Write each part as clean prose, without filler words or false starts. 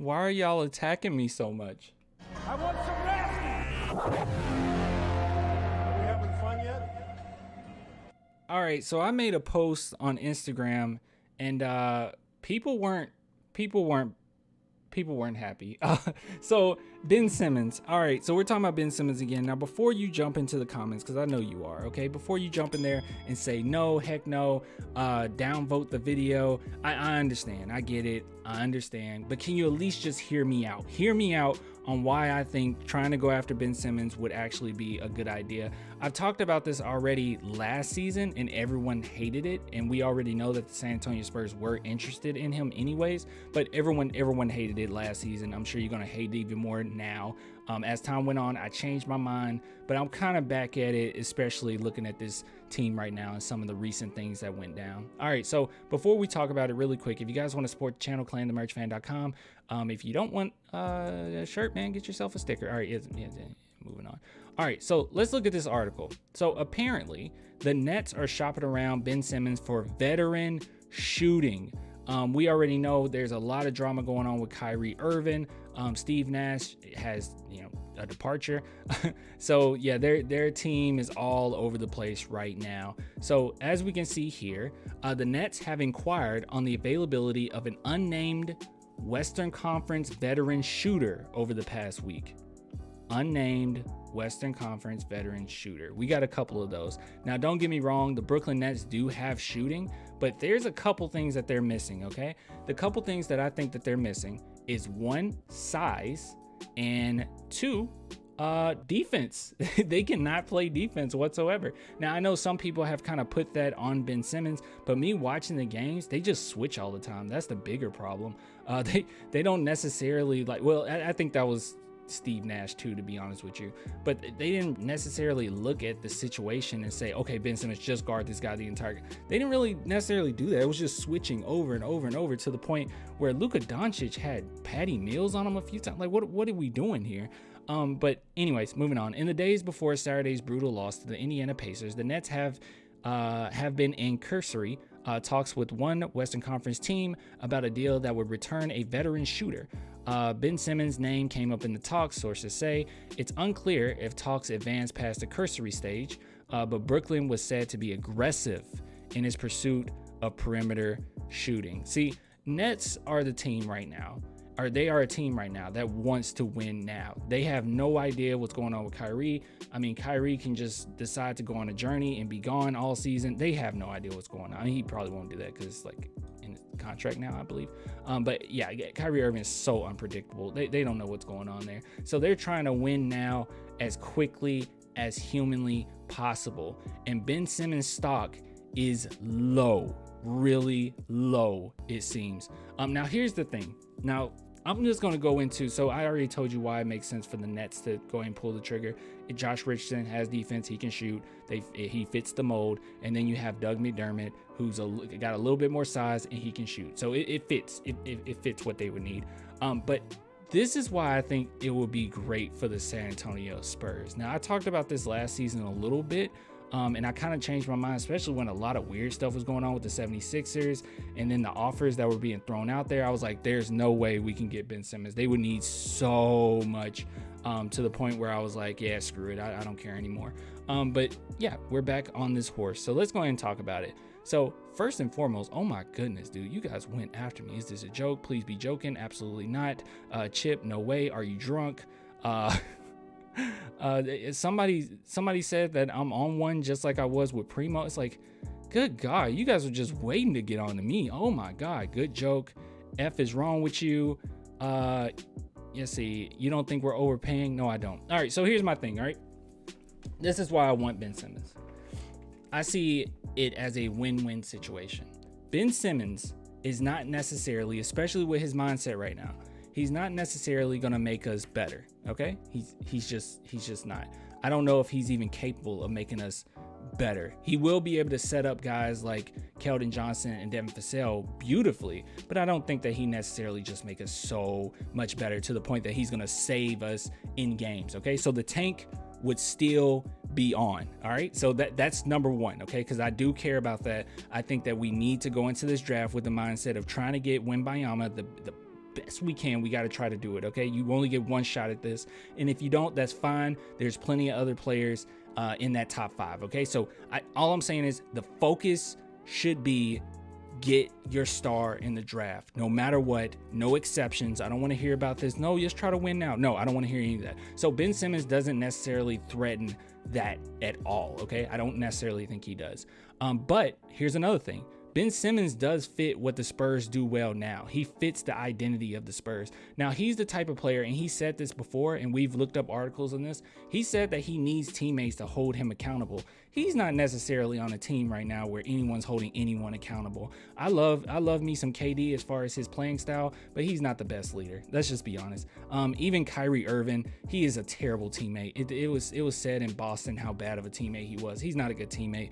Why are y'all attacking me so much? I want some nasty. Are we having fun yet? All right, so I made a post on Instagram, and people weren't happy. So Ben Simmons. All right, so we're talking about Ben Simmons again. Now, before you jump into the comments, because I know you are, okay? Before you jump in there and say no, heck no, downvote the video. I understand. I get it. I understand. But can you at least just hear me out? Hear me out on why I think trying to go after Ben Simmons would actually be a good idea. I've talked about this already last season and everyone hated it, and we already know that the San Antonio Spurs were interested in him anyways, but everyone hated it last season. I'm sure you're going to hate it even more now. As time went on, I changed my mind, but I'm kind of back at it, especially looking at this team right now and some of the recent things that went down. All right, so before we talk about it really quick, if you guys want to support the channel, clanthemerchfan.com. If you don't want a shirt, man, get yourself a sticker. All right, moving on. All right, so let's look at this article. So apparently, the Nets are shopping around Ben Simmons for veteran shooting. We already know there's a lot of drama going on with Kyrie Irving. Steve Nash has, a departure. So yeah, their team is all over the place right now. So as we can see here, the Nets have inquired on the availability of an unnamed Western Conference veteran shooter over the past week. Unnamed Western Conference veteran shooter. We got a couple of those. Now, don't get me wrong, the Brooklyn Nets do have shooting, but there's a couple things that they're missing, okay? The couple things that I think that they're missing is one, size, and two, defense. They cannot play defense whatsoever. Now, I know some people have kind of put that on Ben Simmons, but me watching the games, they just switch all the time. That's the bigger problem. They don't necessarily I think that was Steve Nash too, to be honest with you, but they didn't necessarily look at the situation and say, okay, Ben Simmons, just guard this guy the entire. They didn't really necessarily do that. It was just switching over and over and over to the point where Luka Doncic had Patty Mills on him a few times. Like, what are we doing here? But anyways, moving on. In the days before Saturday's brutal loss to the Indiana Pacers, the Nets have been in Kirksey talks with one Western Conference team about a deal that would return a veteran shooter. Ben Simmons' name came up in the talks, sources say. It's unclear if talks advanced past the cursory stage, but Brooklyn was said to be aggressive in his pursuit of perimeter shooting. See, Nets are the team right now. They are a team right now that wants to win now. They have no idea what's going on with Kyrie. I mean, Kyrie can just decide to go on a journey and be gone all season. They have no idea what's going on. I mean, he probably won't do that because it's like in his contract now, I believe. But yeah, Kyrie Irving is so unpredictable. They don't know what's going on there. So they're trying to win now as quickly as humanly possible. And Ben Simmons' stock is low, really low, it seems. Now, here's the thing. Now, I'm just going to go into, so I already told you why it makes sense for the Nets to go ahead and pull the trigger. Josh Richardson has defense. He can shoot. He fits the mold. And then you have Doug McDermott, who's got a little bit more size, and he can shoot. So it fits. It fits what they would need. But this is why I think it would be great for the San Antonio Spurs. Now, I talked about this last season a little bit. And I kind of changed my mind, especially when a lot of weird stuff was going on with the 76ers and then the offers that were being thrown out there. I was like, there's no way we can get Ben Simmons. They would need so much, to the point where I was like, yeah, screw it. I don't care anymore. But yeah, we're back on this horse. So let's go ahead and talk about it. So first and foremost, oh my goodness, dude, you guys went after me. Is this a joke? Please be joking. Absolutely not. Chip, no way. Are you drunk? Somebody said that I'm on one just like I was with Primo. It's like, good God, you guys are just waiting to get on to me. Oh my God, good joke. F is wrong with you. Let's see, you don't think we're overpaying? No, I don't. All right, so here's my thing, all right? This is why I want Ben Simmons. I see it as a win-win situation. Ben Simmons is not necessarily, especially with his mindset right now, he's not necessarily going to make us better, okay? He's just not. I don't know if he's even capable of making us better. He will be able to set up guys like Keldon Johnson and Devin Vassell beautifully, but I don't think that he necessarily just make us so much better to the point that he's going to save us in games, okay? So the tank would still be on, all right? So that's number one, okay? Because I do care about that. I think that we need to go into this draft with the mindset of trying to get Wembanyama, the best we can. We got to try to do it. Okay. You only get one shot at this. And if you don't, that's fine. There's plenty of other players in that top 5. Okay. So all I'm saying is the focus should be get your star in the draft, no matter what, no exceptions. I don't want to hear about this. No, just try to win now. No, I don't want to hear any of that. So Ben Simmons doesn't necessarily threaten that at all. Okay. I don't necessarily think he does. But here's another thing. Ben Simmons does fit what the Spurs do well now. He fits the identity of the Spurs. Now, he's the type of player, and he said this before, and we've looked up articles on this. He said that he needs teammates to hold him accountable. He's not necessarily on a team right now where anyone's holding anyone accountable. I love me some KD as far as his playing style, but he's not the best leader. Let's just be honest. Even Kyrie Irving, he is a terrible teammate. It was said in Boston how bad of a teammate he was. He's not a good teammate.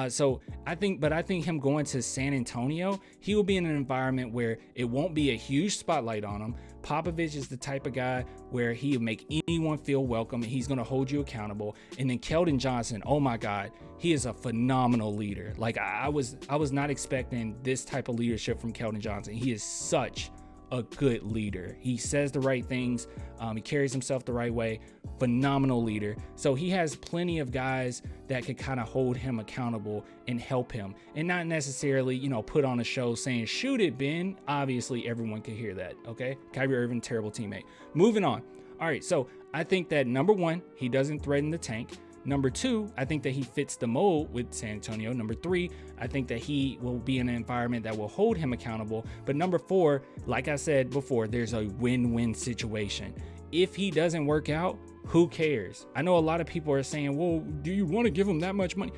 So I think him going to San Antonio, he will be in an environment where it won't be a huge spotlight on him. Popovich is the type of guy where he'll make anyone feel welcome and he's going to hold you accountable. And then Keldon Johnson, oh my God, he is a phenomenal leader. Like I was not expecting this type of leadership from Keldon Johnson. He is such a good leader. He says the right things. He carries himself the right way. Phenomenal leader. So he has plenty of guys that could kind of hold him accountable and help him, and not necessarily, put on a show saying, shoot it, Ben. Obviously, everyone can hear that. Okay. Kyrie Irving, terrible teammate. Moving on. All right. So I think that number 1, he doesn't threaten the tank. Number 2, I think that he fits the mold with San Antonio. Number 3, I think that he will be in an environment that will hold him accountable. But number 4, like I said before, there's a win-win situation. If he doesn't work out, who cares? I know a lot of people are saying, well, do you want to give him that much money?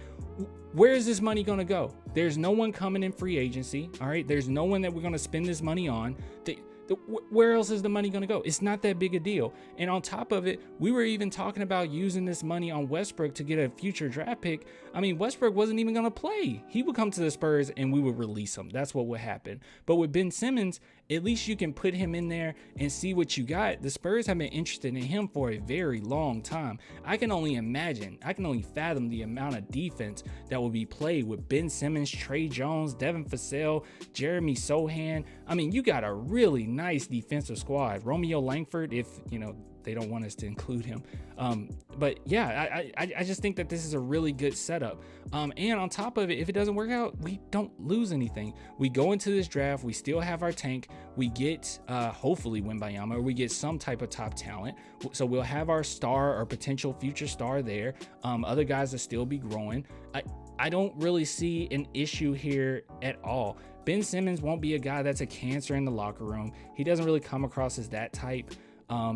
Where is this money going to go? There's no one coming in free agency. All right. There's no one that we're going to spend this money on. Where else is the money going to go? It's not that big a deal. And on top of it, we were even talking about using this money on Westbrook to get a future draft pick. I mean, Westbrook wasn't even going to play. He would come to the Spurs and we would release him. That's what would happen. But with Ben Simmons, at least you can put him in there and see what you got. The Spurs have been interested in him for a very long time. I can only fathom the amount of defense that will be played with Ben Simmons, Trey Jones, Devin Vassell, Jeremy Sohan. I mean, you got a really nice defensive squad. Romeo Langford, if they don't want us to include him. But yeah, I just think that this is a really good setup. And on top of it, if it doesn't work out, we don't lose anything. We go into this draft, we still have our tank. We get hopefully Wembanyama, or we get some type of top talent. So we'll have our star or potential future star there. Other guys will still be growing. I don't really see an issue here at all. Ben Simmons won't be a guy that's a cancer in the locker room. He doesn't really come across as that type.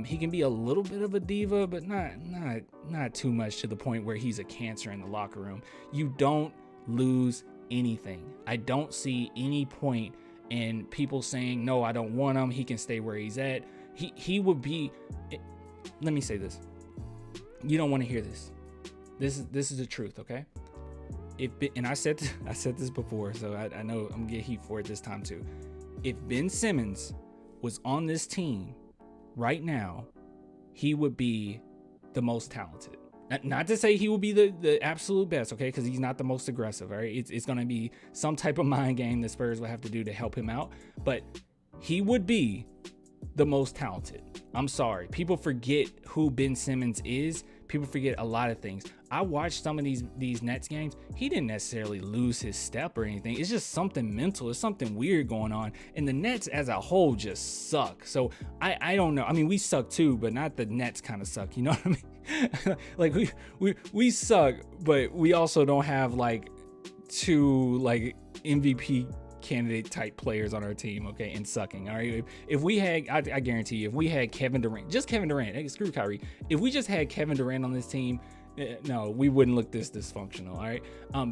He can be a little bit of a diva, but not too much to the point where he's a cancer in the locker room. You don't lose anything. I don't see any point in people saying, no, I don't want him. He can stay where he's at. He would be, let me say this. You don't want to hear this. This is the truth. Okay. And I said this before, so I know I'm gonna get heat for it this time too. If Ben Simmons was on this team right now, he would be the most talented. Not to say he will be the absolute best, okay? Because he's not the most aggressive, all right? It's going to be some type of mind game the Spurs will have to do to help him out. But he would be the most talented. I'm sorry. People forget who Ben Simmons is. People forget a lot of things. I watched some of these Nets games. He didn't necessarily lose his step or anything. It's just something mental. It's something weird going on. And the Nets as a whole just suck. So I don't know. I mean, we suck too, but not the Nets kind of suck. You know what I mean? Like we suck, but we also don't have like two like MVP candidate type players on our team, okay, and sucking. All right, if we had, I guarantee you, if we had Kevin Durant, just Kevin Durant, screw Kyrie, if we just had Kevin Durant on this team, no, we wouldn't look this dysfunctional. All right,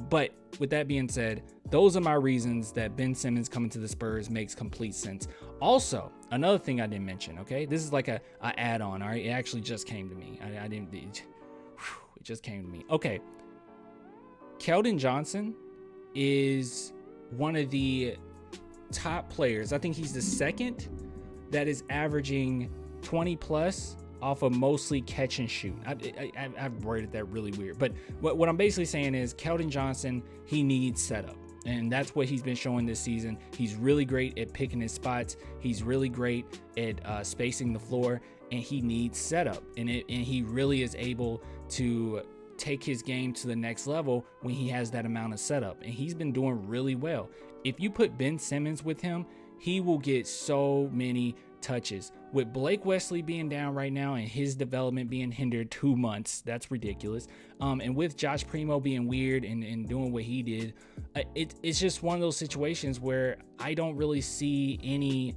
but with that being said, those are my reasons that Ben Simmons coming to the Spurs makes complete sense. Also, another thing I didn't mention, okay, this is like a add-on. All right, it actually just came to me. It just came to me. Okay, Keldon Johnson is one of the top players. I think he's the second that is averaging 20 plus off of mostly catch and shoot. I've worded that really weird, but what I'm basically saying is Keldon Johnson, he needs setup. And that's what he's been showing this season. He's really great at picking his spots. He's really great at spacing the floor, and he needs setup. And he really is able to take his game to the next level when he has that amount of setup. And he's been doing really well. If you put Ben Simmons with him, he will get so many touches. With Blake Wesley being down right now and his development being hindered 2 months, that's ridiculous. And with Josh Primo being weird and doing what he did, it's just one of those situations where I don't really see any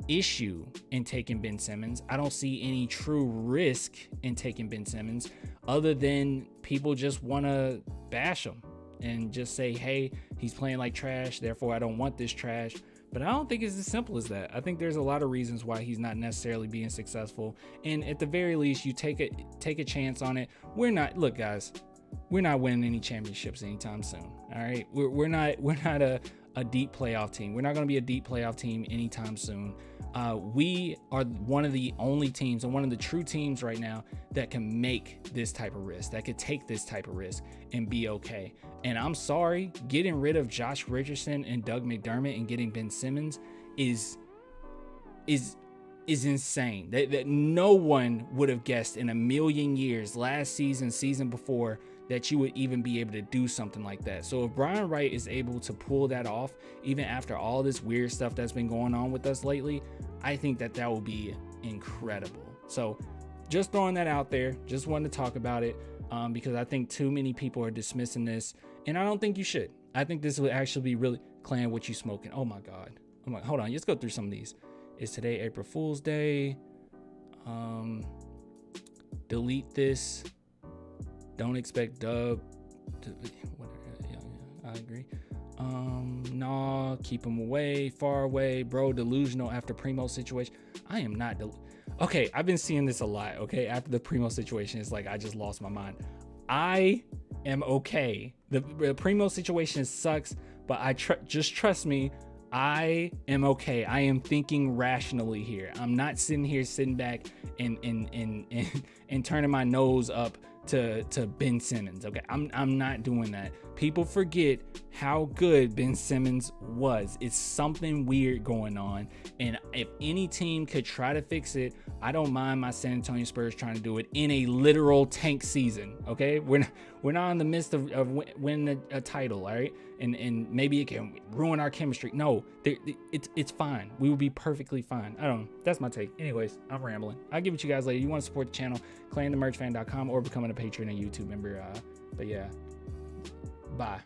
issue in taking Ben Simmons. I don't see any true risk in taking Ben Simmons, other than people just want to bash him and just say, hey, he's playing like trash, therefore I don't want this trash. But I don't think it's as simple as that. I think there's a lot of reasons why he's not necessarily being successful. And at the very least, you take a chance on it. Look, guys, we're not winning any championships anytime soon. All right. We're not a deep playoff team. We're not going to be a deep playoff team anytime soon. We are one of the only teams and one of the true teams right now that can make this type of risk, that could take this type of risk and be okay. And I'm sorry, getting rid of Josh Richardson and Doug McDermott and getting Ben Simmons is insane. That no one would have guessed in a million years, last season before, that you would even be able to do something like that. So if Brian Wright is able to pull that off, even after all this weird stuff that's been going on with us lately, I think that will be incredible. So just throwing that out there, just wanted to talk about it because I think too many people are dismissing this, and I don't think you should. I think this would actually be really Clan, what you smoking? Oh my God. Hold on, let's go through some of these. Is today April Fool's Day? Delete this. Don't expect Dub to whatever. Yeah, I agree. Nah, keep him away, far away, bro. Delusional after Primo situation. I am not okay, I've been seeing this a lot. Okay, after the Primo situation, it's like I just lost my mind. I am okay. The Primo situation sucks, but just trust me. I am okay. I am thinking rationally here. I'm not sitting back and turning my nose up to Ben Simmons. Okay, I'm not doing that. People forget how good Ben Simmons was. It's something weird going on, and if any team could try to fix it, I don't mind my San Antonio Spurs trying to do it in a literal tank season. Okay, we're not in the midst of winning a title, all right? And maybe it can ruin our chemistry. No, it's fine. We will be perfectly fine. I don't know. That's my take. Anyways, I'm rambling. I'll give it to you guys later. You want to support the channel, clanthemerchfan.com or becoming a Patreon and YouTube member. But yeah, bye.